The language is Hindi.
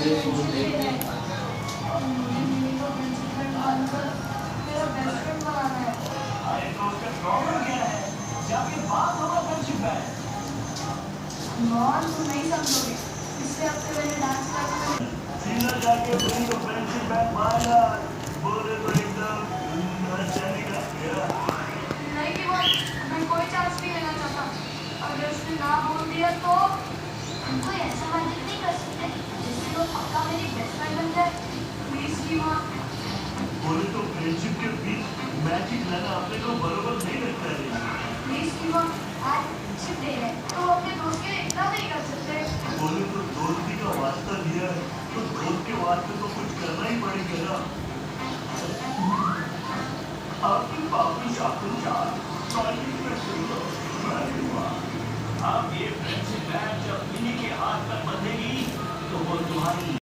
ये सोच देख के मुझे मिनी को प्रिंसिपल बनकर मेरा बेस्ट फ्रेंड बनाना है। अरे तो उसका प्रॉब्लम क्या है? जाके बात होगा फ्रेंडशिप है। नॉन तुम नहीं समझोगे। पिछले हफ्ते मैंने डांस क्लास में सीधा जाके मिनी को फ्रेंडशिप बैग मांगा। बोले तो एकदम अंडरस्टैंडिंग है मेरा। नहीं कि वो मैं कोई चांस नहीं लेना चाहता। अगर उसने ना बोल दिया तो हम कोई ऐसा मैजिक नहीं कर सकते जिससे वो पक्का मेरी बेस्ट फ्रेंड बन जाए। प्लीज की माँ। बोले तो फ्रेंडशिप के बीच मैजिक लाना अपने को बरोबर नहीं लगता है। प्लीज की माँ। आज फ्रेंडशिप डे है तो अपने दोस्त के लिए इतना नहीं कर सकते। बोले तो दोस्ती का वास्ता दिया है तो दोस्त के वास्ते तो कुछ करना ही पड़ेगा ना। आपकी पापी शाकुन चार कॉलेज में सुनो। अरे वाह, अब ये फ्रेंडशिप बैग जब मिनी के हाथ तक बंधेगी तो वो तुम्हारी